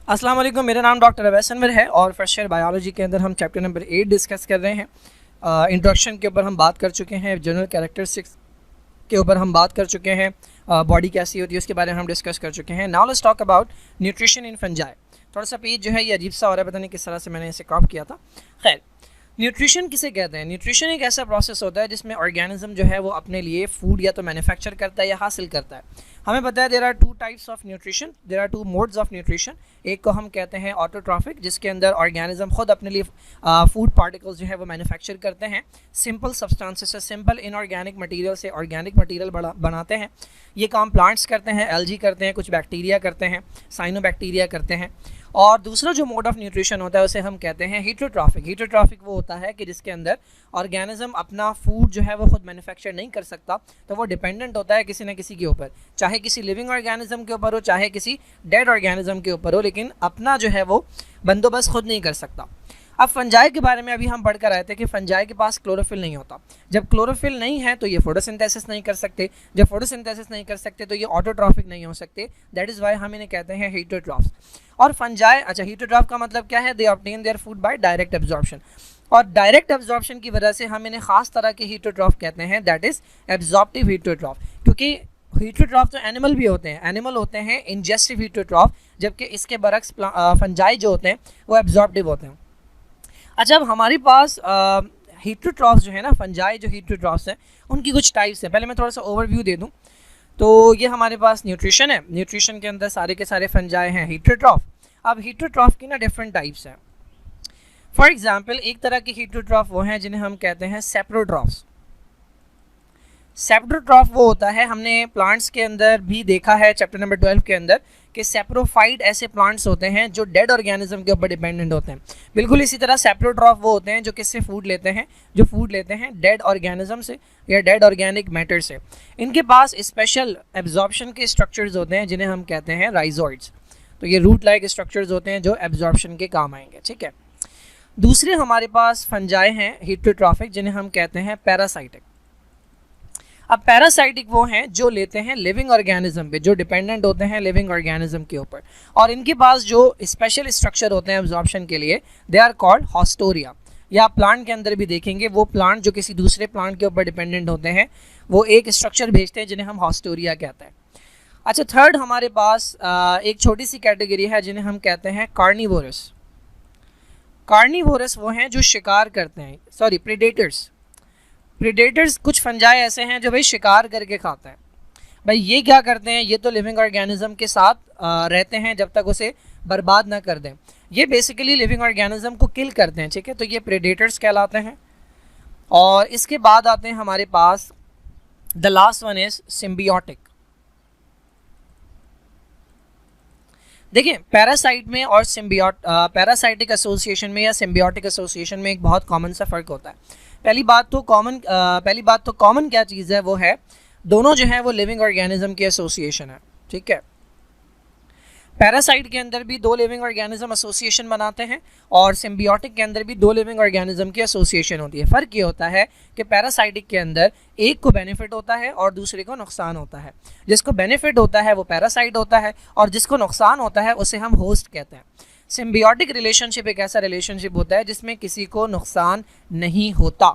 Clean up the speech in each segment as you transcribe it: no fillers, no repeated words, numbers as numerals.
अस्सलाम वालेकुम, मेरा नाम डॉक्टर अवैस अनवर है और फर्स्ट ईयर बायोलॉजी के अंदर हम चैप्टर नंबर 8 डिस्कस कर रहे हैं। इंट्रोडक्शन के ऊपर हम बात कर चुके हैं, जनरल कैरेक्टरिस्टिक्स के ऊपर हम बात कर चुके हैं, बॉडी कैसी होती है उसके बारे में हम डिस्कस कर चुके हैं। Now let's talk about nutrition in fungi. थोड़ा सा पेज जो है ये अजीब सा हो रहा है, पता नहीं किस तरह से मैंने इसे क्रॉप किया था। खैर, न्यूट्रिशन किसे कहते हैं? न्यूट्रिशन एक ऐसा प्रोसेस होता है जिसमें ऑर्गेनिज्म जो है वो अपने लिए फूड या तो मैन्युफैक्चर करता है या हासिल करता है। हमें पता है there are two types of nutrition, there are two modes of nutrition. एक को हम कहते हैं ऑटोट्रॉफिक, जिसके अंदर ऑर्गेनिज्म खुद अपने लिए फूड पार्टिकल्स जो है वो मैन्युफैक्चर करते हैं, सिंपल सब्सटेंसेस से, सिंपल इनऑर्गेनिक मटेरियल से ऑर्गेनिक मटेरियल बनाते हैं। ये काम प्लांट्स करते हैं, एल्गी करते हैं, कुछ बैक्टीरिया करते हैं, साइनोबैक्टीरिया करते हैं। और दूसरा जो मोड ऑफ न्यूट्रिशन होता है उसे हम कहते हैं हीटरोट्रॉफिक। हीटरोट्रॉफिक वो होता है कि जिसके अंदर ऑर्गेनिज्म अपना फूड जो है वो खुद मैन्युफैक्चर नहीं कर सकता, तो वो डिपेंडेंट होता है किसी न किसी के ऊपर, चाहे किसी लिविंग ऑर्गेनिज्म के ऊपर हो, चाहे किसी डेड ऑर्गेनिज्म के ऊपर हो, लेकिन अपना जो है वो बंदोबस्त खुद नहीं कर सकता। अब फंजाई के बारे में अभी हम पढ़कर आए थे कि फंजाई के पास क्लोरोफिल नहीं होता। जब क्लोरोफिल नहीं है तो ये फोटोसिंथेसिस नहीं कर सकते, जब फोटोसिंथेसिस नहीं कर सकते तो ये ऑटोट्रॉफिक नहीं हो सकते। दैट इज़ वाई हम इन्हें कहते हैं हीटरोट्रॉफ्स। और फंजाई, अच्छा, हीटरोट्रॉफ का मतलब क्या है? They obtain their food by direct absorption, और डायरेक्ट एब्जॉर्प्शन की वजह से हम इन्हें खास तरह के हीटरोट्रॉफ कहते हैं, दैट इज़ एब्जॉर्प्टिव हीटरोट्रॉफ। क्योंकि हीटरोट्रॉफ तो एनिमल भी होते हैं, एनिमल होते हैं इंजेस्टिव हीटरोट्रॉफ, जबकि इसके बरक्स फंजाई जो होते हैं वो एब्जॉर्प्टिव होते हैं। अच्छा, अब हमारे पास हीटरोट्रॉफ्स जो है ना, फंजाई जो हीटरोट्रॉफ्स हैं उनकी कुछ टाइप्स हैं। पहले मैं थोड़ा सा ओवरव्यू दे दूं तो ये हमारे पास न्यूट्रिशन है, न्यूट्रिशन के अंदर सारे के सारे फंजाई हैं हीटरोट्रॉफ। अब हीटरोट्रॉफ की ना डिफरेंट टाइप्स हैं। फॉर एग्जांपल, एक तरह के हीटरोट्रॉफ वो हैं जिन्हें हम कहते हैं सेप्रोट्रॉफ्स। सेप्रोट्रॉफ वो होता है, हमने प्लांट्स के अंदर भी देखा है चैप्टर नंबर 12 के अंदर, कि सेप्रोफाइट ऐसे प्लांट्स होते हैं जो डेड ऑर्गेनिज्म के ऊपर डिपेंडेंट होते हैं। बिल्कुल इसी तरह सेप्रोट्रॉफ वो होते हैं जो किससे फूड लेते हैं? जो फूड लेते हैं डेड ऑर्गेनिज्म से या डेड ऑर्गेनिक मैटर से। इनके पास स्पेशल एब्जॉर्प्शन के स्ट्रक्चर्स होते हैं जिन्हें हम कहते हैं राइजोइड्स। तो ये रूट लाइक स्ट्रक्चर्स होते हैं जो एब्जॉर्प्शन के काम आएंगे, ठीक है। दूसरे हमारे पास फंजाई हैं हीटरोट्रॉफिक, जिन्हें हम कहते हैं पैरासाइटिक। अब पैरासाइटिक वो हैं जो लेते हैं लिविंग ऑर्गेनिज्म पे, जो डिपेंडेंट होते हैं लिविंग ऑर्गेनिज्म के ऊपर, और इनके पास जो स्पेशल स्ट्रक्चर होते हैं एब्जॉर्प्शन के लिए, दे आर कॉल्ड हॉस्टोरिया। या आप प्लांट के अंदर भी देखेंगे, वो प्लांट जो किसी दूसरे प्लांट के ऊपर डिपेंडेंट होते हैं वो एक स्ट्रक्चर भेजते हैं जिन्हें हम हॉस्टोरिया कहते हैं। अच्छा, थर्ड हमारे पास एक छोटी सी कैटेगरी है जिन्हें हम कहते हैं कार्निवोरस। कार्निवोरस वो हैं जो शिकार करते हैं, सॉरी प्रेडेटर्स। प्रेडेटर्स कुछ फंजाई ऐसे हैं जो भाई शिकार करके खाते हैं। भाई ये क्या करते हैं? ये तो लिविंग ऑर्गेनिज्म के साथ रहते हैं जब तक उसे बर्बाद ना कर दें। ये बेसिकली लिविंग ऑर्गेनिज्म को किल करते हैं, ठीक है। तो ये प्रेडेटर्स कहलाते हैं। और इसके बाद आते हैं हमारे पास, the last one is symbiotic. देखिए, पैरासाइट में और पैरासाइटिक एसोसिएशन में या सिम्बियोटिक एसोसिएशन में एक बहुत कॉमन सा फ़र्क होता है। पहली बात तो कॉमन क्या चीज़ है? वो है दोनों जो है वो लिविंग ऑर्गेनिज्म की एसोसिएशन है, ठीक है। पैरासाइट के अंदर भी दो लिविंग ऑर्गेनिज्म एसोसिएशन बनाते हैं और सिम्बियोटिक के अंदर भी दो लिविंग ऑर्गेनिज्म की एसोसिएशन होती है। फ़र्क ये होता है कि पैरासाइटिक के अंदर एक को बेनिफिट होता है और दूसरे को नुकसान होता है। जिसको बेनिफिट होता है वो पैरासाइट होता है और जिसको नुकसान होता है उसे हम होस्ट कहते हैं। सिम्बियोटिक रिलेशनशिप एक ऐसा रिलेशनशिप होता है जिसमें किसी को नुकसान नहीं होता।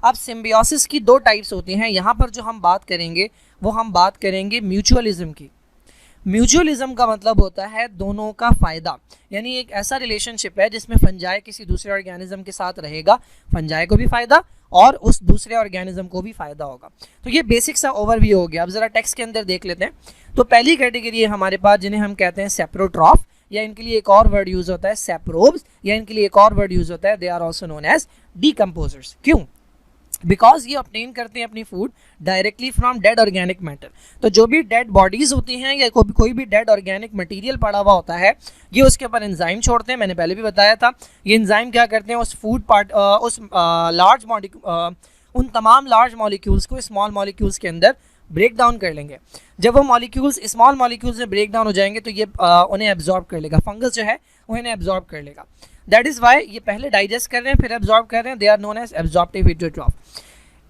अब सिम्बियोसिस की दो टाइप्स होती हैं। यहाँ पर जो हम बात करेंगे वो हम बात करेंगे म्यूचुअलिज्म की। म्यूचुअलिज्म का मतलब होता है दोनों का फ़ायदा, यानी एक ऐसा रिलेशनशिप है जिसमें फंजाई किसी दूसरे ऑर्गेनिज्म के साथ रहेगा, फंजाई को भी फ़ायदा और उस दूसरे ऑर्गेनिज्म को भी फ़ायदा होगा। तो ये बेसिक सा ओवरव्यू हो गया। अब ज़रा टेक्स्ट के अंदर देख लेते हैं। तो पहली कैटेगरी है हमारे पास जिन्हें हम कहते हैं सेप्रोट्रॉफ, या इनके लिए एक और वर्ड यूज़ होता है सेप्रोब्स, या इनके लिए एक और वर्ड यूज़ होता है, they are also known as decomposers. क्यों? बिकॉज ये ऑब्टेन करते हैं अपनी food directly from dead organic matter. तो जो भी डेड बॉडीज़ होती हैं या कोई भी डेड ऑर्गेनिक मटेरियल पड़ा हुआ होता है, ये उसके ऊपर एंजाइम छोड़ते हैं। मैंने पहले भी बताया था, ये एंजाइम क्या करते हैं? उस फूड पार्ट उस लार्ज उन तमाम लार्ज मॉलिक्यूल्स को स्मॉल मॉलिक्यूल्स के अंदर ब्रेक डाउन कर लेंगे। जब वो मॉलिक्यूल्स स्मॉल मॉलिक्यूल्स में ब्रेक डाउन हो जाएंगे तो ये उन्हें एब्जॉर्ब कर लेगा। फंगस जो है वो इन्हें एब्जॉर्ब कर लेगा। दैट इज़ वाई ये पहले डाइजेस्ट कर रहे हैं फिर एब्जॉर्ब कर रहे हैं, they are known as absorptive heterotroph.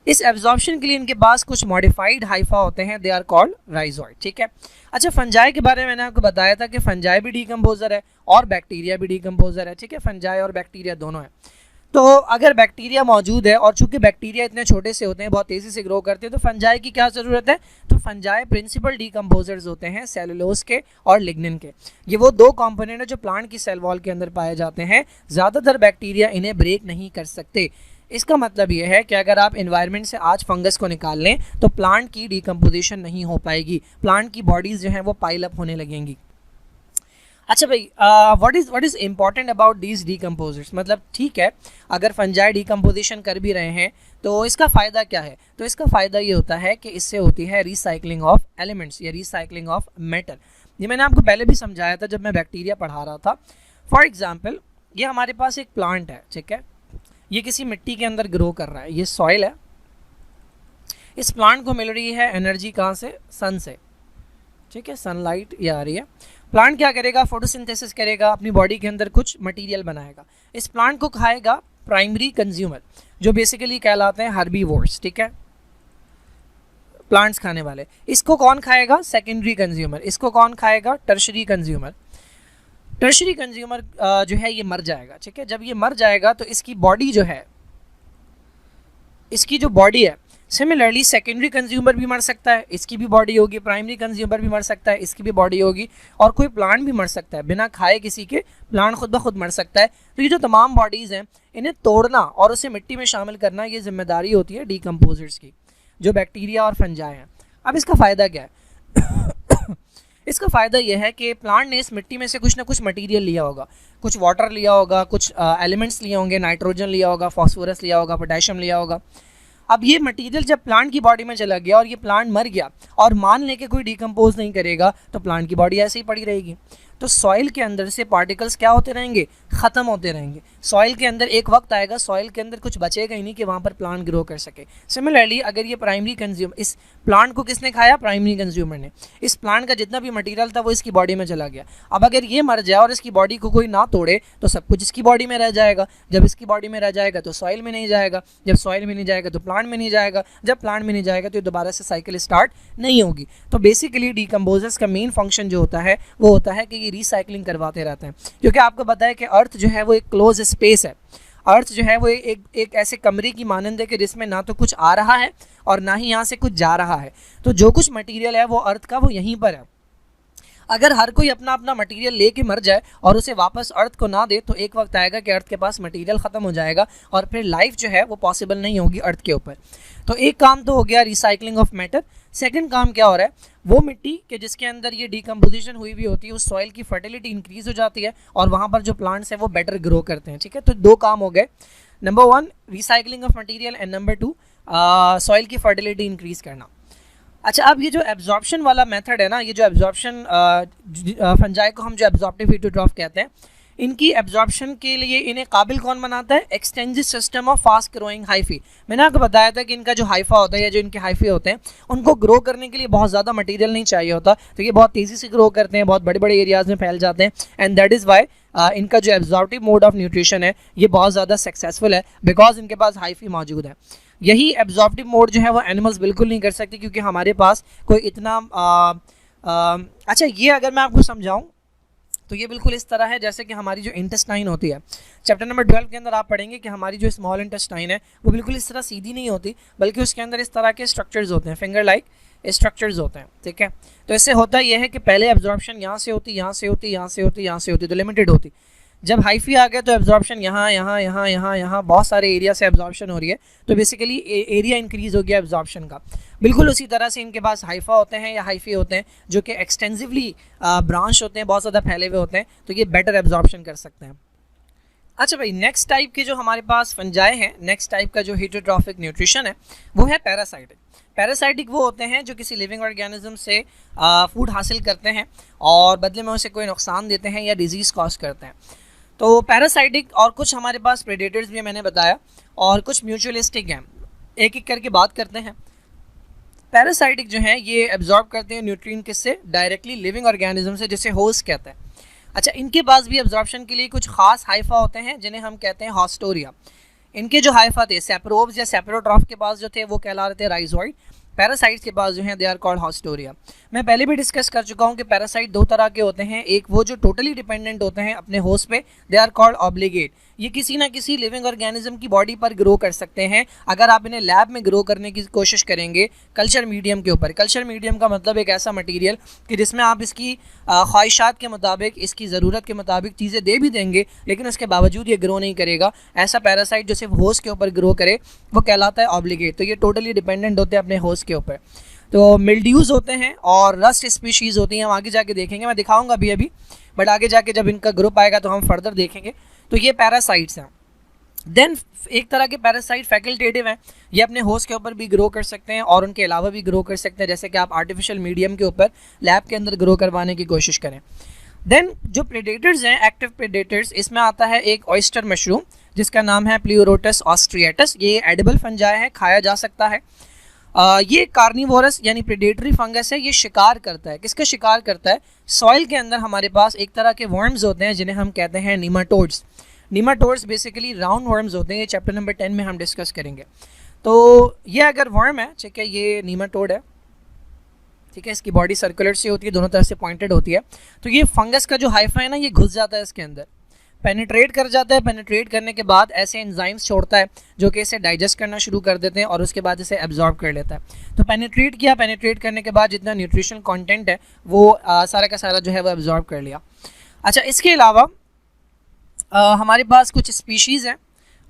इस एब्जॉर्प्शन के लिए इनके पास कुछ मॉडिफाइड हाइफा होते हैं, दे आर कॉल्ड राइजोइड, ठीक है। अच्छा, फंजाई के बारे में मैंने आपको बताया था कि फंजाई भी डीकम्पोजर है और बैक्टीरिया भी डीकम्पोजर है, ठीक है। फंजाई और बैक्टीरिया दोनों है। तो अगर बैक्टीरिया मौजूद है और चूंकि बैक्टीरिया इतने छोटे से होते हैं, बहुत तेज़ी से ग्रो करते हैं, तो फंजाई की क्या ज़रूरत है? तो फंजाई प्रिंसिपल डीकम्पोजर्स होते हैं सेलुलोज के और लिग्निन के। ये वो दो कंपोनेंट है जो प्लांट की सेल वॉल के अंदर पाए जाते हैं। ज़्यादातर बैक्टीरिया इन्हें ब्रेक नहीं कर सकते। इसका मतलब ये है कि अगर आप एनवायरनमेंट से आज फंगस को निकाल लें तो प्लांट की डीकम्पोजिशन नहीं हो पाएगी, प्लांट की बॉडीज़ जो हैं वो पाइल अप होने लगेंगी। अच्छा भाई, what is important about these decomposers? मतलब ठीक है, अगर फंजाई डीकम्पोजिशन कर भी रहे हैं तो इसका फ़ायदा क्या है? तो इसका फ़ायदा ये होता है कि इससे होती है रिसाइकलिंग ऑफ एलिमेंट्स या रिसाइकलिंग ऑफ मैटर। ये मैंने आपको पहले भी समझाया था जब मैं बैक्टीरिया पढ़ा रहा था। फॉर एग्जाम्पल, ये हमारे पास एक प्लांट है, ठीक है, ये किसी मिट्टी के अंदर ग्रो कर रहा है, ये सॉइल है। इस प्लांट को मिल रही है एनर्जी कहाँ से? सन से, ठीक है, सनलाइट ये आ रही है। प्लांट क्या करेगा? फोटोसिंथेसिस करेगा, अपनी बॉडी के अंदर कुछ मटेरियल बनाएगा। इस प्लांट को खाएगा प्राइमरी कंज्यूमर, जो बेसिकली कहलाते हैं हर्बीवोर्स, ठीक है, प्लांट्स खाने वाले। इसको कौन खाएगा? Secondary consumer. इसको कौन खाएगा? Tertiary consumer. टर्शरी कंज्यूमर जो है ये मर जाएगा, ठीक है। जब ये मर जाएगा तो इसकी बॉडी जो है, इसकी जो बॉडी है, सिमिलरली सेकेंडरी कंज्यूमर भी मर सकता है, इसकी भी बॉडी होगी, प्राइमरी कंज्यूमर भी मर सकता है, इसकी भी बॉडी होगी, और कोई प्लांट भी मर सकता है बिना खाए किसी के, प्लांट खुद ब खुद मर सकता है। तो ये जो तमाम बॉडीज़ हैं, इन्हें तोड़ना और उसे मिट्टी में शामिल करना, ये जिम्मेदारी होती है डीकम्पोजर्स की, जो बैक्टीरिया और फंजाई हैं। अब इसका फ़ायदा क्या है? इसका फ़ायदा यह है कि प्लांट ने इस मिट्टी में से कुछ ना कुछ मटेरियल लिया होगा, कुछ वाटर लिया होगा, कुछ एलिमेंट्स लिए होंगे, नाइट्रोजन लिया होगा, फास्फोरस लिया होगा, पोटेशियम लिया होगा। अब ये मटेरियल जब प्लांट की बॉडी में चला गया और ये प्लांट मर गया और मान लें कि कोई डिकम्पोज नहीं करेगा, तो प्लांट की बॉडी ऐसे ही पड़ी रहेगी। तो सॉइल के अंदर से पार्टिकल्स क्या होते रहेंगे? ख़त्म होते रहेंगे। सॉइल के अंदर एक वक्त आएगा, सॉइल के अंदर कुछ बचेगा ही नहीं कि वहाँ पर प्लांट ग्रो कर सके। सिमिलरली अगर ये प्राइमरी कंज्यूमर, इस प्लांट को किसने खाया? प्राइमरी कंज्यूमर ने। इस प्लांट का जितना भी मटेरियल था वो इसकी बॉडी में चला गया। अब अगर ये मर जाए और इसकी बॉडी को कोई ना तोड़े तो सब कुछ इसकी बॉडी में रह जाएगा। जब इसकी बॉडी में रह जाएगा तो सॉइल में नहीं जाएगा, जब सॉइल में नहीं जाएगा तो प्लांट में नहीं जाएगा, जब प्लांट में नहीं जाएगा तो दोबारा से साइकिल स्टार्ट नहीं होगी। तो बेसिकली डीकम्पोजर्स का मेन फंक्शन जो होता है वो होता है कि ये रिसाइकलिंग करवाते रहते हैं। क्योंकि आपको पता है कि अर्थ जो है वो एक क्लोज स्पेस है। अर्थ जो है वो एक ऐसे कमरे की मानंद है कि जिसमें ना तो कुछ आ रहा है और ना ही यहाँ से कुछ जा रहा है। तो जो कुछ मटेरियल है वो अर्थ का वो यहीं पर है। अगर हर कोई अपना अपना मटेरियल लेके मर जाए और उसे वापस अर्थ को ना दे तो एक वक्त आएगा कि अर्थ के पास मटेरियल ख़त्म हो जाएगा और फिर लाइफ जो है वो पॉसिबल नहीं होगी अर्थ के ऊपर। तो एक काम तो हो गया रिसाइकलिंग ऑफ मैटर। सेकंड काम क्या हो रहा है? वो मिट्टी के जिसके अंदर ये डीकम्पोजिशन हुई हुई होती है, उस सॉइल की फर्टिलिटी इंक्रीज हो जाती है और वहाँ पर जो प्लांट्स हैं वो बेटर ग्रो करते हैं, ठीक है। तो दो काम हो गए, number 1 recycling of material and number 2 soil की फर्टिलिटी इंक्रीज करना। अच्छा, अब ये जो एब्जॉर्प्शन वाला मेथड है ना, ये जो एब्जॉर्प्शन फंजाई को हम जो एब्जॉर्प्टिव हीटरोट्रॉफ कहते हैं, इनकी एब्जॉर्प्शन के लिए इन्हें काबिल कौन बनाता है? Extensive system of fast growing hyphae. मैंने आपको बताया था कि इनका जो हाइफा होता है या जो इनके हाइफी होते हैं उनको ग्रो करने के लिए बहुत ज़्यादा मटेरियल नहीं चाहिए होता, तो ये बहुत तेज़ी से ग्रो करते हैं, बहुत बड़े बड़े एरियाज़ में फैल जाते हैं। एंड दैट इज़ वाई इनका जो एब्जॉर्प्टिव मोड ऑफ न्यूट्रिशन है ये बहुत ज़्यादा सक्सेसफुल है, बिकॉज इनके पास हाइफी मौजूद है। यही एब्जॉर्प्टिव मोड जो है वो एनिमल्स बिल्कुल नहीं कर सकते, क्योंकि हमारे पास कोई इतना अच्छा, ये अगर मैं आपको समझाऊं तो ये बिल्कुल इस तरह है जैसे कि हमारी जो इंटेस्टाइन होती है, चैप्टर नंबर 12 के अंदर आप पढ़ेंगे कि हमारी जो स्मॉल इंटेस्टाइन है वो बिल्कुल इस तरह सीधी नहीं होती, बल्कि उसके अंदर इस तरह के स्ट्रक्चर्स होते हैं, फिंगर लाइक स्ट्रक्चर्स होते हैं, ठीक है। तो इससे होता यह है कि पहले एब्जॉर्प्शन यहाँ से होती, यहाँ से होती, यहाँ से होती, यहाँ से होती, तो लिमिटेड होती। जब हाइफी आ गया तो एब्जॉर्प्शन यहाँ यहाँ यहाँ यहाँ यहाँ बहुत सारे एरिया से एब्जॉर्प्शन हो रही है, तो बेसिकली एरिया इंक्रीज हो गया एब्जॉर्प्शन का। बिल्कुल उसी तरह से इनके पास हाइफा होते हैं या हाइफी होते हैं जो कि एक्सटेंसिवली ब्रांच होते हैं, बहुत ज़्यादा फैले हुए होते हैं, तो ये बेटर एब्जॉर्प्शन कर सकते हैं। अच्छा भाई, नेक्स्ट टाइप के जो हमारे पास फंजाई हैं, नेक्स्ट टाइप का जो हीटरोट्रॉफिक न्यूट्रिशन है वो है पैरासाइटिक। पैरासाइटिक वो होते हैं जो किसी लिविंग ऑर्गेनिज्म से फूड हासिल करते हैं और बदले में उसे कोई नुकसान देते हैं या डिजीज़ कॉज करते हैं। तो पैरासाइटिक और कुछ हमारे पास प्रेडेटर्स भी मैंने बताया और कुछ म्यूचुअलिस्टिक हैं, एक एक करके बात करते हैं। पैरासाइटिक जो हैं ये एब्जॉर्ब करते हैं न्यूट्रिएंट किससे? डायरेक्टली लिविंग ऑर्गेनिज्म से, जिसे होस्ट कहते हैं। अच्छा, इनके पास भी एब्जॉर्प्शन के लिए कुछ खास हाइफा होते हैं जिन्हें हम कहते हैं हॉस्टोरिया। इनके जो हाइफा थे सेप्रोब्स या सेप्रोट्रॉफ के पास जो थे वो कहला रहे थे राइजोइड। पैरासाइट्स के पास जो हैं दे आर कॉल्ड हॉस्टोरिया। मैं पहले भी डिस्कस कर चुका हूँ कि पैरासाइट दो तरह के होते हैं, एक वो जो टोटली डिपेंडेंट होते हैं अपने होस्ट पे, दे आर कॉल्ड ऑब्लिगेट। ये किसी ना किसी लिविंग ऑर्गेनिज्म की बॉडी पर ग्रो कर सकते हैं अगर आप इन्हें लैब में ग्रो करने की कोशिश करेंगे कल्चर मीडियम के ऊपर। कल्चर मीडियम का मतलब एक ऐसा मटीरियल कि जिसमें आप इसकी ख्वाहिशात के मुताबिक, इसकी ज़रूरत के मुताबिक चीज़ें दे भी देंगे लेकिन उसके बावजूद ये ग्रो नहीं करेगा। ऐसा पैरासाइट जो सिर्फ होस्ट के ऊपर ग्रो करे वो कहलाता है ऑब्लिगेट। तो ये टोटली डिपेंडेंट होते हैं अपने होस्ट के ऊपर। तो मिल्ड्यूज़ होते हैं और रस्ट स्पीशीज़ होती हैं, हम आगे जाके देखेंगे, मैं दिखाऊंगा अभी बट आगे जाके जब इनका ग्रुप आएगा तो हम फर्दर देखेंगे। तो ये पैरासाइट्स हैं। देन एक तरह के पैरासाइट फैकल्टेटिव हैं, ये अपने होस्ट के ऊपर भी ग्रो कर सकते हैं और उनके अलावा भी ग्रो कर सकते हैं, जैसे कि आप आर्टिफिशियल मीडियम के ऊपर लैब के अंदर ग्रो करवाने की कोशिश करें। देन जो प्रेडेटर्स हैं, एक्टिव प्रेडेटर्स, इसमें आता है एक ऑयस्टर मशरूम जिसका नाम है प्लियोरोटस ऑस्ट्रिएटस। ये एडिबल फंजाई है, खाया जा सकता है। ये कार्निवोरस यानी प्रेडेटरी फंगस है। ये शिकार करता है, किसका शिकार करता है? सॉइल के अंदर हमारे पास एक तरह के वर्म्स होते हैं जिन्हें हम कहते हैं nematodes. Nematodes basically round worms होते हैं, ये चैप्टर नंबर 10 में हम डिस्कस करेंगे। तो ये अगर वर्म है, ठीक है, ये नीमाटोड है, ठीक है, इसकी बॉडी सर्कुलर से होती है, दोनों तरफ से पॉइंटेड होती है। तो ये फंगस का जो हाइफा है ना, ये घुस जाता है इसके अंदर, पेनिट्रेट कर जाता है। पेनिट्रेट करने के बाद ऐसे एंजाइम्स छोड़ता है जो कि इसे डाइजेस्ट करना शुरू कर देते हैं और उसके बाद इसे एब्जॉर्ब कर लेता है। तो पेनिट्रेट किया, पेनिट्रेट करने के बाद जितना न्यूट्रिशन कंटेंट है वो सारा का सारा जो है वो एब्जॉर्ब कर लिया। अच्छा, इसके अलावा हमारे पास कुछ स्पीशीज़ हैं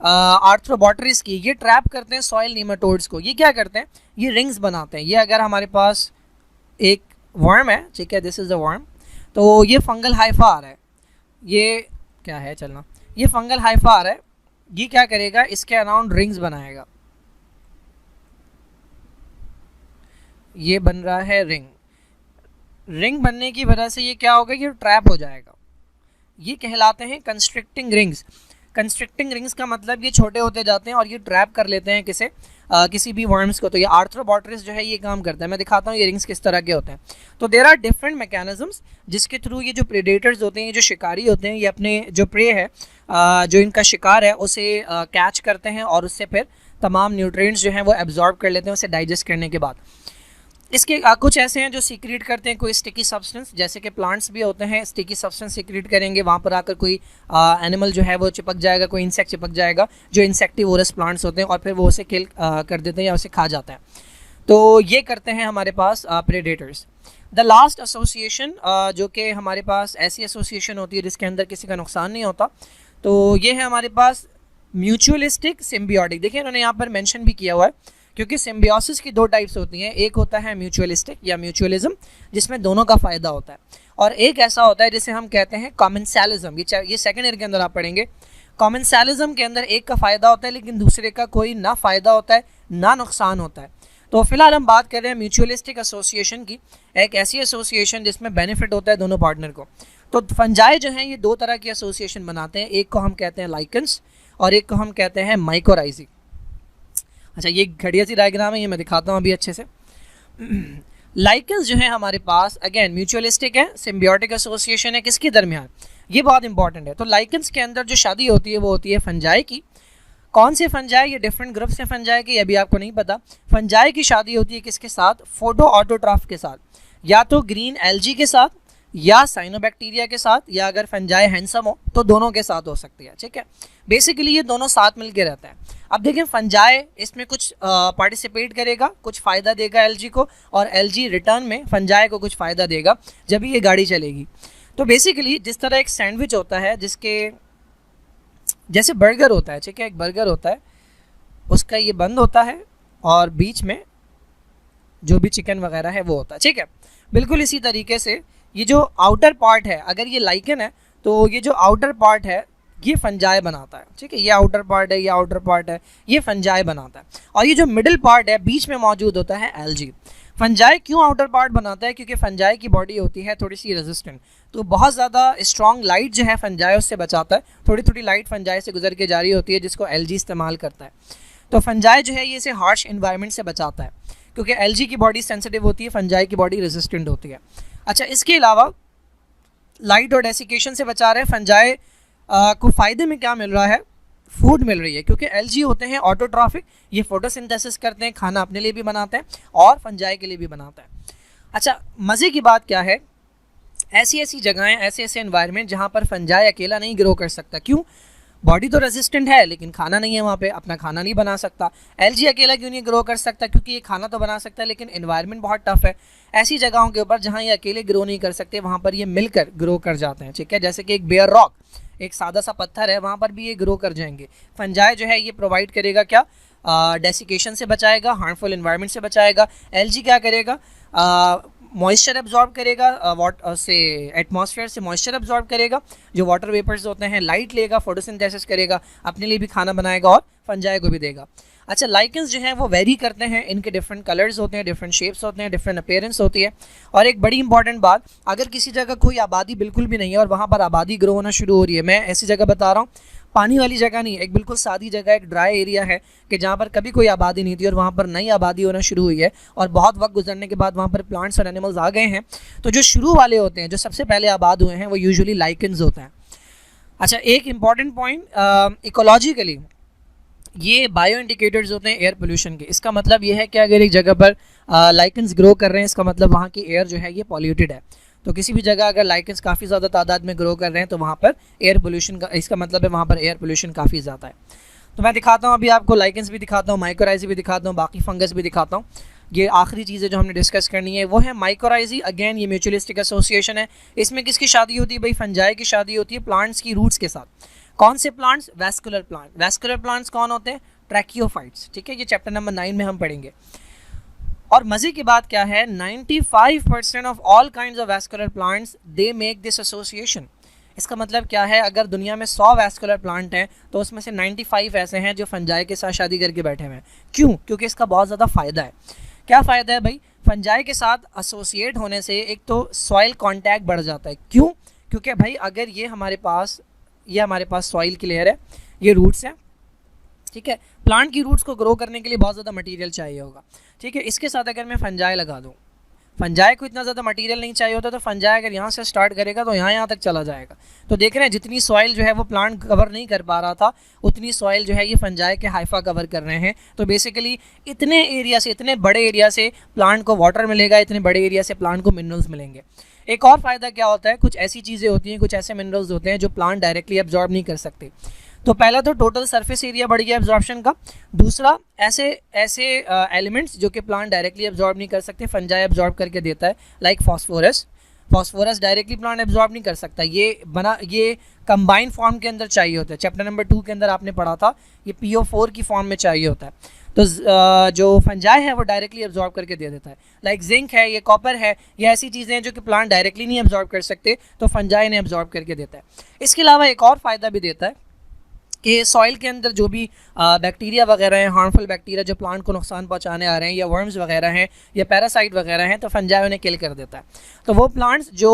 आर्थ्रोबॉटरिस की, ये ट्रैप करते हैं सॉइल नीमाटोड्स को। ये क्या करते हैं? ये रिंग्स बनाते हैं। ये अगर हमारे पास एक वर्म है, ठीक है, दिस इज़ द वर्म, तो ये फंगल हाइफा आ रहा है, ये क्या है, चलना, ये फंगल हाइफा आ रहा है, ये क्या करेगा? इसके अराउंड रिंग्स बनाएगा। ये बन रहा है रिंग। रिंग बनने की वजह से ये क्या होगा? ये ट्रैप हो जाएगा। ये कहलाते हैं कंस्ट्रिक्टिंग रिंग्स। कंस्ट्रिक्टिंग रिंग्स का मतलब ये छोटे होते जाते हैं और ये ट्रैप कर लेते हैं किसी भी वर्म्स को। तो ये आर्थ्रोबॉटरिस जो है ये काम करता है। मैं दिखाता हूँ ये रिंग्स किस तरह के होते हैं। तो देयर आर डिफरेंट मैकेनिज्म्स जिसके थ्रू ये जो प्रेडेटर्स होते हैं, ये जो शिकारी होते हैं, ये अपने जो प्रे है, जो इनका शिकार है, उसे कैच करते हैं और उससे फिर तमाम न्यूट्रिएंट्स जो हैं वो एब्जॉर्ब कर लेते हैं उसे डाइजेस्ट करने के बाद। इसके कुछ ऐसे हैं जो सीक्रेट करते हैं कोई स्टिकी सब्सटेंस, जैसे कि प्लांट्स भी होते हैं, स्टिकी सब्सटेंस सीक्रेट करेंगे, वहाँ पर आकर कोई एनिमल जो है वो चिपक जाएगा, कोई इंसेक्ट चिपक जाएगा, जो इंसेक्टिवोरस प्लांट्स होते हैं, और फिर वो उसे किल कर देते हैं या उसे खा जाता है। तो ये करते हैं हमारे पास प्रेडेटर्स। द लास्ट एसोसिएशन जो कि हमारे पास ऐसी एसोसिएशन होती है जिसके अंदर किसी का नुकसान नहीं होता, तो ये है हमारे पास म्यूचुअलिस्टिक सिम्बियोटिक। देखिए इन्होंने यहाँ पर मेंशन भी किया हुआ है, क्योंकि सिम्बियोसिस की दो टाइप्स होती हैं। एक होता है म्यूचुअलिस्टिक या म्यूचुअलिज्म, जिसमें दोनों का फ़ायदा होता है, और एक ऐसा होता है जिसे हम कहते हैं कॉमेंसैलिज्म। ये सेकेंड ईयर के अंदर आप पढ़ेंगे। कॉमेंसैलिज्म के अंदर एक का फ़ायदा होता है लेकिन दूसरे का कोई ना फ़ायदा होता है ना नुकसान होता है। तो फिलहाल हम बात कर रहे हैं म्यूचुअलिस्टिक एसोसिएशन की, एक ऐसी एसोसिएशन जिसमें बेनिफिट होता है दोनों पार्टनर को। तो फंजाई जो हैं ये दो तरह की एसोसिएशन बनाते हैं, एक को हम कहते हैं लाइकन्स और एक को हम कहते हैं माइकोराइजी। अच्छा, ये घड़िया सी डायग्राम है, ये मैं दिखाता हूँ अभी अच्छे से। लाइकन्स जो है हमारे पास अगेन म्यूचुअलिस्टिक है, सिम्बियोटिक एसोसिएशन है, किसके दरमियान? ये बहुत इंपॉर्टेंट है। तो लाइकन्स के अंदर जो शादी होती है वो होती है फंजाई की। कौन से फंजाई? ये डिफरेंट ग्रुप से फंजाई की, अभी आपको नहीं पता। फंजाई की शादी होती है किसके साथ? फोटो ऑटोट्रॉफ के साथ, या तो ग्रीन एल्गी के साथ या साइनोबैक्टीरिया के साथ, या अगर फंजाई हैंडसम हो तो दोनों के साथ हो सकती है। ठीक है, बेसिकली ये दोनों साथ मिलकर रहता है। अब देखें फंजाई इसमें कुछ पार्टिसिपेट करेगा, कुछ फ़ायदा देगा एलजी को, और एलजी रिटर्न में फंजाई को कुछ फ़ायदा देगा जब ये गाड़ी चलेगी। तो बेसिकली जिस तरह एक सैंडविच होता है, जिसके जैसे बर्गर होता है, ठीक है, एक बर्गर होता है, उसका ये बंद होता है और बीच में जो भी चिकन वगैरह है वो होता है। ठीक है, बिल्कुल इसी तरीके से ये जो आउटर पार्ट है, अगर ये लाइकन है तो ये जो आउटर पार्ट है ये फंजाई बनाता है। ठीक है, ये आउटर पार्ट है, ये आउटर पार्ट है, ये फंजाई बनाता है, और ये जो मिडिल पार्ट है बीच में मौजूद होता है एल्गी। फंजाई क्यों आउटर पार्ट बनाता है? क्योंकि फंजाई की बॉडी होती है थोड़ी सी रेजिस्टेंट, तो बहुत ज़्यादा स्ट्रॉन्ग लाइट जो है फंजाई उससे बचाता है। थोड़ी थोड़ी लाइट फंजाई से गुजर के जा रही होती है जिसको एलजी इस्तेमाल करता है। तो फंजाई जो है ये इसे हार्श इन्वायरमेंट से बचाता है, क्योंकि एलजी की बॉडी सेंसिटिव होती है, फंजाई की बॉडी रेजिस्टेंट होती है। अच्छा, इसके अलावा लाइट और डेसिकेशन से बचा रहे फंजाई को फ़ायदे में क्या मिल रहा है? फूड मिल रही है, क्योंकि एल्गी होते हैं ऑटोट्रॉफिक, ये फोटोसिंथेसिस करते हैं, खाना अपने लिए भी बनाते हैं और फंजाई के लिए भी बनाता है। अच्छा, मज़े की बात क्या है, ऐसी ऐसी जगहें, ऐसे ऐसे एनवायरनमेंट जहाँ पर फंजाई अकेला नहीं ग्रो कर सकता। क्यों? बॉडी तो रेजिस्टेंट है लेकिन खाना नहीं है वहाँ पे, अपना खाना नहीं बना सकता। एल्गी अकेला क्यों नहीं ग्रो कर सकता? क्योंकि ये खाना तो बना सकता है लेकिन एनवायरनमेंट बहुत टफ है। ऐसी जगहों के ऊपर जहाँ ये अकेले ग्रो नहीं कर सकते वहाँ पर ये मिलकर ग्रो कर जाते हैं, ठीक है। जैसे कि एक बेयर रॉक, एक सादा सा पत्थर है, वहाँ पर भी ये ग्रो कर जाएंगे। फंजाई जो है ये प्रोवाइड करेगा क्या? डेसिकेशन से बचाएगा, हार्मफुल एनवायरनमेंट से बचाएगा। एल्गी क्या करेगा? मॉइस्चर एब्जॉर्ब करेगा, से एटमॉस्फेयर से मॉइस्चर एब्जॉर्ब करेगा, जो वाटर वेपर्स होते हैं, लाइट लेगा, फोटोसिंथेसिस करेगा, अपने लिए भी खाना बनाएगा और फंजाई को भी देगा। अच्छा, लाइकेंस जो हैं वो वेरी करते हैं, इनके डिफरेंट कलर्स होते हैं, डिफरेंट शेप्स होते हैं, डिफरेंट अपीयरेंस होती है। और एक बड़ी इंपॉर्टेंट बात, अगर किसी जगह कोई आबादी बिल्कुल भी नहीं है और वहाँ पर आबादी ग्रो होना शुरू हो रही है, मैं ऐसी जगह बता रहा हूँ, पानी वाली जगह नहीं है, एक बिल्कुल सादी जगह, एक ड्राई एरिया है कि जहाँ पर कभी कोई आबादी नहीं थी और वहाँ पर नई आबादी होना शुरू हुई है और बहुत वक्त गुजरने के बाद वहाँ पर प्लांट्स और एनिमल्स आ गए हैं, तो जो शुरू वाले होते हैं, जो सबसे पहले आबाद हुए हैं, वो यूजुअली लाइकेंस होते हैं। अच्छा, एक इम्पॉर्टेंट पॉइंट, इकोलॉजिकली ये बायो इंडिकेटर्स होते हैं एयर पोल्यूशन के। इसका मतलब ये है कि अगर एक जगह पर लाइकेंस ग्रो कर रहे हैं, इसका मतलब वहाँ की एयर जो है ये पॉल्यूटेड है। तो किसी भी जगह अगर लाइकेंस काफ़ी ज़्यादा तादाद में ग्रो कर रहे हैं तो वहाँ पर एयर पोल्यूशन का, इसका मतलब है वहाँ पर एयर पोल्यूशन काफ़ी ज़्यादा है। तो मैं दिखाता हूँ अभी आपको, लाइकेंस भी दिखाता हूँ, माइकोराइजी भी दिखाता हूँ, बाकी फंगस भी दिखाता हूँ। ये आखिरी चीज़ें जो हमने डिस्कस करनी है वो है माइकोराइजी। अगेन ये म्यूचुअलिस्टिक एसोसिएशन है। इसमें किसकी शादी होती है भाई? फंजाई की शादी होती है प्लांट्स की रूट्स के साथ। कौन से plants? Vascular plant. Vascular plants कौन होते हैं? ट्रैकियोफाइट्स, ठीक है। ये चैप्टर नंबर 9 में हम पढ़ेंगे। और मजे की बात क्या है, 95% of all kinds of vascular plants they make this association. इसका मतलब क्या है, अगर दुनिया में 100 वैस्कुलर प्लांट हैं तो उसमें से 95 ऐसे हैं जो फंजाई के साथ शादी करके बैठे हुए हैं। क्यों? क्योंकि इसका बहुत ज़्यादा फ़ायदा है। क्या फ़ायदा है भाई? फंजाई के साथ एसोसिएट होने से एक तो सॉइल कॉन्टैक्ट बढ़ जाता है। क्यों? क्योंकि भाई अगर ये हमारे पास सॉइल की लेयर है, ये रूट्स हैं, ठीक है। प्लांट की रूट्स को ग्रो करने के लिए बहुत ज़्यादा मटेरियल चाहिए होगा, ठीक है। इसके साथ अगर मैं फंजाई लगा दूँ, फंजाई को इतना ज़्यादा मटेरियल नहीं चाहिए होता, तो फंजाई अगर यहाँ से स्टार्ट करेगा तो यहाँ तक चला जाएगा। तो देख रहे हैं जितनी सॉइल जो है वो प्लांट कवर नहीं कर पा रहा था, उतनी सॉइल जो है ये फंजाई के हाइफा कवर कर रहे हैं। तो बेसिकली इतने एरिया से, इतने बड़े एरिया से प्लांट को वाटर मिलेगा, इतने बड़े एरिया से प्लांट को मिनरल्स मिलेंगे। एक और फ़ायदा क्या होता है, कुछ ऐसी चीज़ें होती हैं, कुछ ऐसे मिनरल्स होते हैं जो प्लांट डायरेक्टली एब्जॉर्ब नहीं कर सकते। तो पहला तो टोटल सरफेस एरिया बढ़ गया एब्जॉर्प्शन का। दूसरा, ऐसे एलिमेंट्स जो कि प्लांट डायरेक्टली एब्जॉर्ब नहीं कर सकते, फंजाई एब्जॉर्ब करके देता है, like phosphorus directly plant absorb नहीं कर सकता, ये कंबाइंड फॉर्म के अंदर चाहिए होता है। चैप्टर नंबर 2 के अंदर आपने पढ़ा था, ये PO4 की फॉर्म में चाहिए होता है। तो जो फंजाई है वो डायरेक्टली एब्जॉर्ब करके दे देता है। लाइक जिंक है, ये कॉपर है, ये ऐसी चीज़ें हैं जो कि प्लांट डायरेक्टली नहीं एब्जॉर्ब कर सकते, तो फंजाई ने एब्जॉर्ब करके देता है। इसके अलावा एक और फ़ायदा भी देता है कि सॉइल के अंदर जो भी बैक्टीरिया वगैरह हैं, हार्मफुल बैक्टीरिया जो प्लांट को नुकसान पहुंचाने आ रहे हैं, या वर्म्स वगैरह हैं, या पैरासाइट वगैरह हैं, तो फंजाई उन्हें किल कर देता है। तो वो प्लांट्स जो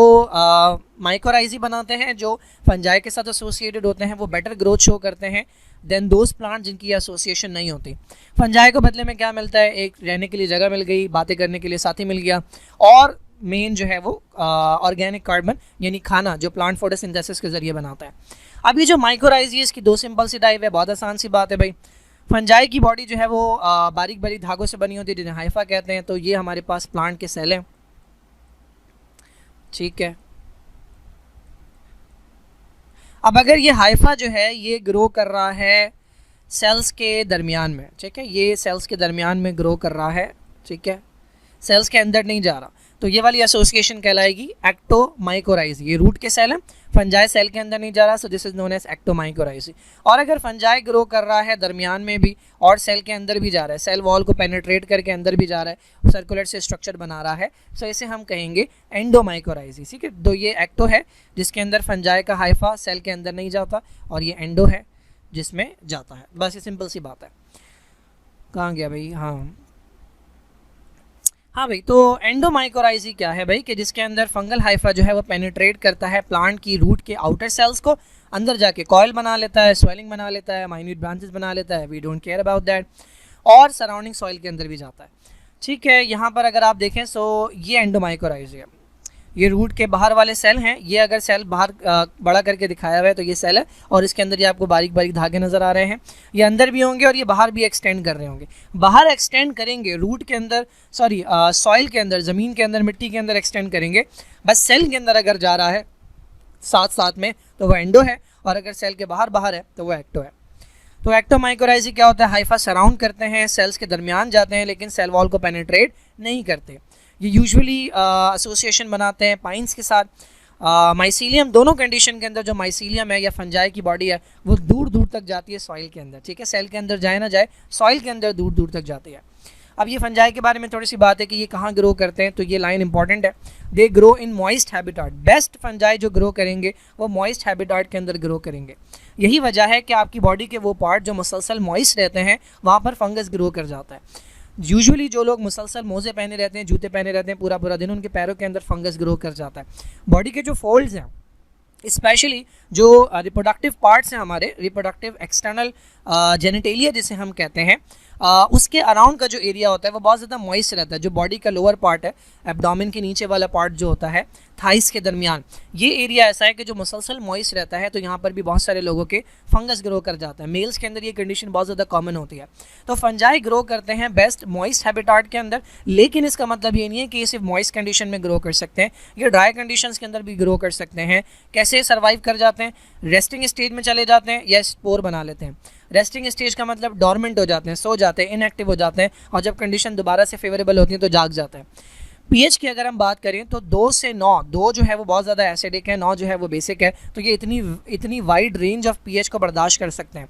माइकोराइजी बनाते हैं, जो फंजाई के साथ एसोसिएटेड होते हैं, वो बेटर ग्रोथ शो करते हैं देन दोज प्लांट जिनकी एसोसिएशन नहीं होती। फंजाई को बदले में क्या मिलता है? एक रहने के लिए जगह मिल गई, बातें करने के लिए साथी मिल गया, और मेन जो है वो ऑर्गेनिक कार्बन यानी खाना जो प्लांट फोटोसिंथेसिस के जरिए बनाता है। अब ये जो माइकोराइजी है, इसकी 2 सिंपल सी टाइप है, बहुत आसान सी बात है भाई। फंजाई की बॉडी जो है वो बारीक बारीक धागों से बनी होती है जिन्हें हाइफा कहते हैं। तो ये हमारे पास प्लांट के सेल हैं, ठीक है। अब अगर ये हाइफा जो है ये ग्रो कर रहा है सेल्स के दरमियान में, ठीक है, ये सेल्स के दरमियान में ग्रो कर रहा है, ठीक है, सेल्स के अंदर नहीं जा रहा, तो ये वाली एसोसिएशन कहलाएगी एक्टोमाइकोराइजी। ये रूट के सेल हैं, फंजाई सेल के अंदर नहीं जा रहा, so this is known as ectomycorrhizae. और अगर फंजाई ग्रो कर रहा है दरमियान में भी और सेल के अंदर भी जा रहा है, सेल वॉल को पेनिट्रेट करके अंदर भी जा रहा है, सर्कुलर से स्ट्रक्चर बना रहा है, सो इसे हम कहेंगे एंडोमाइकोराइजी, ठीक है। तो ये एक्टो है जिसके अंदर फंजाई का हाइफा सेल के अंदर नहीं जाता, और ये एंडो है जिसमें जाता है। बस ये सिंपल सी बात है। कहाँ गया भाई? हाँ भाई, तो एंडोमाइकोराइजी क्या है भाई? कि जिसके अंदर फंगल हाइफा जो है वो पेनिट्रेट करता है प्लांट की रूट के आउटर सेल्स को, अंदर जाके कॉयल बना लेता है, स्वेलिंग बना लेता है, माइन्यूट ब्रांचेस बना लेता है, we don't care about that, और सराउंडिंग सॉइल के अंदर भी जाता है, ठीक है। यहाँ पर अगर आप देखें, सो ये एंडोमाइकोराइजी है, ये रूट के बाहर वाले सेल हैं। ये अगर सेल बाहर बड़ा करके दिखाया हुआ है तो ये सेल है, और इसके अंदर ये आपको बारीक बारीक धागे नज़र आ रहे हैं। ये अंदर भी होंगे और ये बाहर भी एक्सटेंड कर रहे होंगे। बाहर एक्सटेंड करेंगे रूट के अंदर, सॉरी सॉइल के अंदर, ज़मीन के अंदर, मिट्टी के अंदर एक्सटेंड करेंगे। बस सेल के अंदर अगर जा रहा है साथ साथ में तो वह एंडो है, और अगर सेल के बाहर बाहर है तो वह एक्टो है। तो एक्टोमाइकोराइजी क्या होता है? हाइफा सराउंड करते हैं, सेल्स के दरमियान जाते हैं, लेकिन सेल वॉल को पेनिट्रेट नहीं करते। ये यूजुअली एसोसिएशन बनाते हैं पाइंस के साथ। माइसीलियम, दोनों कंडीशन के अंदर जो माइसीलियम है या फंजाई की बॉडी है वो दूर दूर तक जाती है सॉइल के अंदर, ठीक है। सेल के अंदर जाए ना जाए, सॉइल के अंदर दूर दूर तक जाती है। अब ये फंजाई के बारे में थोड़ी सी बात है कि ये कहाँ ग्रो करते हैं, तो ये लाइन इंपॉर्टेंट है। They grow in moist habitat. Best fungi जो ग्रो करेंगे वो मॉइस्ट हैबिटाट के अंदर ग्रो करेंगे। यही वजह है कि आपकी बॉडी के वो पार्ट जो मुसलसल मॉइस्ट रहते हैं वहाँ पर फंगस ग्रो कर जाता है। यूजुअली जो लोग मुसलसल मोज़े पहने रहते हैं, जूते पहने रहते हैं पूरा पूरा दिन, उनके पैरों के अंदर फंगस ग्रो कर जाता है। बॉडी के जो फोल्ड्स हैं, स्पेशली जो रिप्रोडक्टिव पार्ट्स हैं हमारे, रिप्रोडक्टिव एक्सटर्नल जेनिटेलिया जिसे हम कहते हैं, उसके अराउंड का जो एरिया होता है वो बहुत ज़्यादा मॉइस्ट रहता है। जो बॉडी का लोअर पार्ट है, एब्डोमेन के नीचे वाला पार्ट जो होता है, थाइस के दरमियान, ये एरिया ऐसा है कि जो मुसलसल मॉइस्ट रहता है। तो यहाँ पर भी बहुत सारे लोगों के फंगस ग्रो कर जाता है। मेल्स के अंदर ये कंडीशन बहुत ज़्यादा कॉमन होती है। तो फंजाई ग्रो करते हैं बेस्ट मॉइस्ट हैबिटाट के अंदर, लेकिन इसका मतलब ये नहीं है कि ये सिर्फ मॉइस्ट कंडीशन में ग्रो कर सकते हैं, ये ड्राई कंडीशंस के अंदर भी ग्रो कर सकते हैं। कैसे सर्वाइव कर जाते हैं? रेस्टिंग स्टेज में चले जाते हैं या स्पोर बना लेते हैं। रेस्टिंग स्टेज का मतलब डॉर्मेंट हो जाते हैं, सो जाते हैं, इनएक्टिव हो जाते हैं, और जब कंडीशन दोबारा से फेवरेबल होती है तो जाग जाते हैं। पीएच की अगर हम बात करें तो 2 से 9, 2 जो है वो बहुत ज़्यादा एसिडिक है, 9 जो है वो बेसिक है। तो ये इतनी वाइड रेंज ऑफ पीएच को बर्दाश्त कर सकते हैं,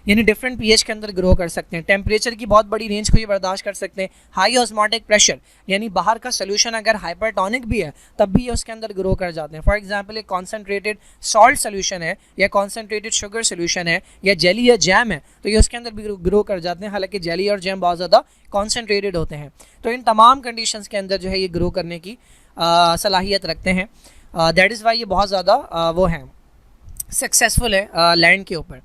यानी डिफरेंट पीएच के अंदर ग्रो कर सकते हैं। टेम्परेचर की बहुत बड़ी रेंज को ये बर्दाश्त कर सकते हैं। हाई ऑस्मोटिक प्रेशर, यानी बाहर का सोल्यूशन अगर हाइपरटोनिक भी है तब भी ये उसके अंदर ग्रो कर जाते हैं। फॉर एग्जांपल, एक कॉन्सेंट्रेटेड सॉल्ट सोल्यूशन है या कॉन्सेंट्रेटेड शुगर सोल्यूशन है या जेली या जैम है, तो ये उसके अंदर भी ग्रो कर जाते हैं। हालांकि जेली और जैम बहुत ज़्यादा कॉन्सेंट्रेटेड होते हैं। तो इन तमाम कंडीशंस के अंदर जो है ये ग्रो करने की सलाहियत रखते हैं। दैट इज़ वाई ये बहुत ज़्यादा वो हैं, सक्सेसफुल है लैंड के ऊपर।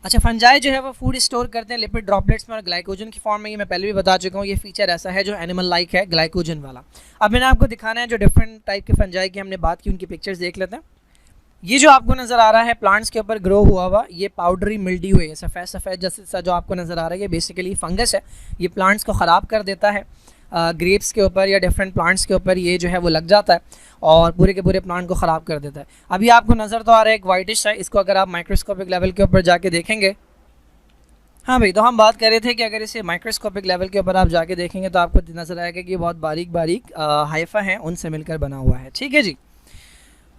अच्छा, फंजाई जो है वो फूड स्टोर करते हैं लिपिड ड्रॉपलेट्स में और ग्लाइकोजन की फॉर्म में। ये मैं पहले भी बता चुका हूँ, ये फीचर ऐसा है जो एनिमल लाइक है, ग्लाइकोजन वाला। अब मैंने आपको दिखाना है जो डिफरेंट टाइप के फंजाई की हमने बात की, उनकी पिक्चर्स देख लेते हैं। ये जो आपको नज़र आ रहा है प्लांट्स के ऊपर ग्रो हुआ हुआ, ये पाउडरी मिल्ड्यू है, सफ़ेद सफ़ेद जैसा जो आपको नज़र आ रहा है, ये बेसिकली फंगस है। ये प्लांट्स को ख़राब कर देता है। ग्रेप्स के ऊपर या डिफरेंट प्लांट्स के ऊपर ये जो है वो लग जाता है और पूरे के पूरे प्लांट को ख़राब कर देता है। अभी आपको नज़र तो आ रहा है एक वाइटिश है, इसको अगर आप माइक्रोस्कोपिक लेवल के ऊपर जाके देखेंगे, हाँ भाई, तो हम बात कर रहे थे कि अगर इसे माइक्रोस्कोपिक लेवल के ऊपर आप जाके देखेंगे तो आपको नज़र आएगा कि ये बहुत बारीक बारीक हाइफा हैं, उनसे मिलकर बना हुआ है। ठीक है जी।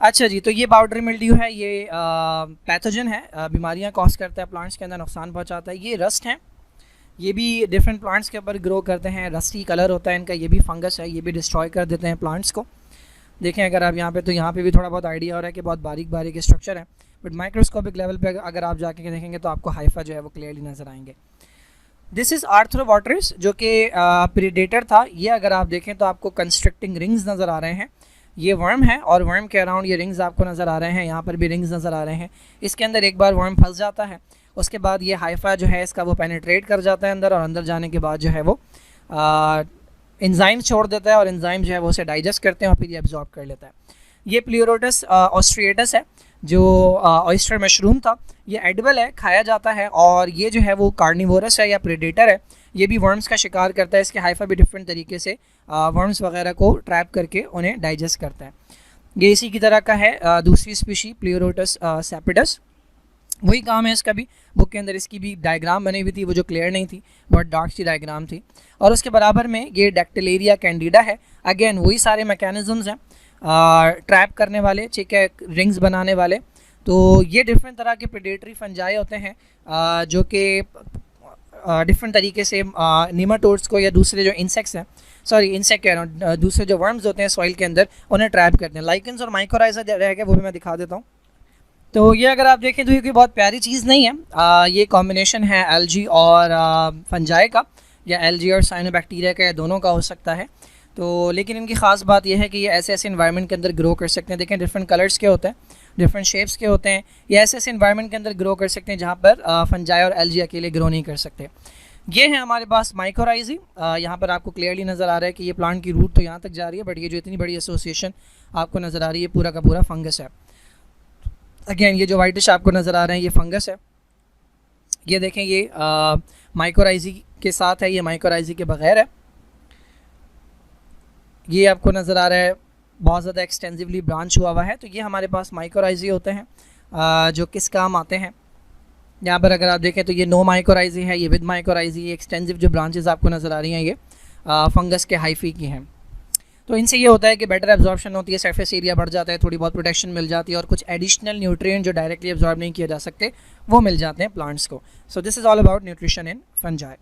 अच्छा जी, तो ये पाउडरी मिल्ड्यू है, ये पैथोजन है, बीमारियां कॉज करता है, प्लांट्स के अंदर नुकसान पहुंचाता है। ये रस्ट है, ये भी डिफरेंट प्लांट्स के ऊपर ग्रो करते हैं, रस्टी कलर होता है इनका, ये भी फंगस है, ये भी डिस्ट्रॉय कर देते हैं प्लांट्स को। देखें अगर आप यहाँ पे, तो यहाँ पे भी थोड़ा बहुत आइडिया हो रहा है कि बहुत बारीक बारीक स्ट्रक्चर है, बट माइक्रोस्कोपिक लेवल पे अगर आप जाके देखेंगे तो आपको हाइफा जो है वो क्लियरली नज़र आएंगे। दिस इज़ आर्थ्रोवॉटरिस, जो कि प्रीडेटर था। ये अगर आप देखें तो आपको कंस्ट्रक्टिंग रिंग्स नज़र आ रहे हैं। ये वर्म है और वर्म के अराउंड ये रिंग्स आपको नज़र आ रहे हैं, यहाँ पर भी रिंग्स नज़र आ रहे हैं। इसके अंदर एक बार वर्म फंस जाता है, उसके बाद ये हाइफा जो है इसका वो पेनिट्रेट कर जाता है अंदर, और अंदर जाने के बाद जो है वो एंजाइम छोड़ देता है और एंजाइम जो है वो उसे डाइजेस्ट करते हैं और फिर ये एब्जॉर्ब कर लेता है। ये प्लूरोटस ऑस्ट्रिएटस है, जो ऑयस्टर मशरूम था। ये एडिबल है, खाया जाता है, और ये जो है वो कार्निवोरस है या प्रेडेटर है। ये भी वर्म्स का शिकार करता है। इसके हाइफा भी डिफरेंट तरीके से वर्म्स वगैरह को ट्रैप करके उन्हें डाइजेस्ट करता है। ये इसी की तरह का है दूसरी स्पीशी प्लूरोटस सैपिडस, वही काम है इसका भी। बुक के अंदर इसकी भी डायग्राम बनी हुई थी, वो जो क्लियर नहीं थी, बहुत डार्क सी डायग्राम थी। और उसके बराबर में ये डैक्टिलेरिया कैंडिडा है। अगेन वही सारे मैकेनिज्म्स हैं ट्रैप करने वाले, ठीक है, रिंग्स बनाने वाले। तो ये डिफरेंट तरह के प्रेडेटरी फंजाई होते हैं जो कि डिफरेंट तरीके से नीमाटोड्स को या दूसरे जो इंसेक्ट्स हैं, सॉरी इंसेक्ट कह रहा हूँ, दूसरे जो वर्म्स होते हैं सॉइल के अंदर, उन्हें ट्रैप करते हैं। लाइकेंस और माइकोराइजा रह गए, वो भी मैं दिखा देता हूँ। तो ये अगर आप देखें तो ये कोई बहुत प्यारी चीज़ नहीं है। ये कॉम्बिनेशन है एल्गी और फंजाई का, या एल्गी और साइनोबैक्टीरिया का, या दोनों का हो सकता है। तो लेकिन इनकी ख़ास बात यह है कि ये ऐसे ऐसे इन्वायरमेंट के अंदर ग्रो कर सकते हैं। देखें डिफरेंट कलर्स के होते हैं, डिफरेंट शेप्स के होते हैं। ये ऐसे ऐसे इन्वायरमेंट के अंदर ग्रो कर सकते हैं जहाँ पर फंजाई और एल्गी अकेले ग्रो नहीं कर सकते। ये है हमारे पास माइकोराइजी। यहाँ पर आपको क्लियरली नज़र आ रहा है कि ये प्लांट की रूट तो यहाँ तक जा रही है, बट ये जो इतनी बड़ी एसोसिएशन आपको नज़र आ रही है पूरा का पूरा फंगस है। अगेन ये जो वाइटिश आपको नज़र आ रहे हैं ये फंगस है। ये देखें ये माइकोराइजी के साथ है, ये माइकोराइजी के बगैर है। ये आपको नज़र आ रहा है बहुत ज़्यादा एक्सटेंसिवली ब्रांच हुआ हुआ है। तो ये हमारे पास माइकोराइजी होते हैं जो किस काम आते हैं। यहाँ पर अगर आप देखें तो ये नो माइकोराइजी है, ये विद माइकोराइजी। ये एक्सटेंसिव जो ब्रांचेस आपको नज़र आ रही हैं ये फंगस के हाइफी की हैं। तो इनसे ये होता है कि बेटर एब्जॉर्प्शन होती है, सरफेस एरिया बढ़ जाता है, थोड़ी बहुत प्रोटेक्शन मिल जाती है और कुछ एडिशनल न्यूट्रिएंट जो डायरेक्टली एब्जॉर्ब नहीं किए जा सकते वो मिल जाते हैं प्लांट्स को। So this is all about nutrition in fungi.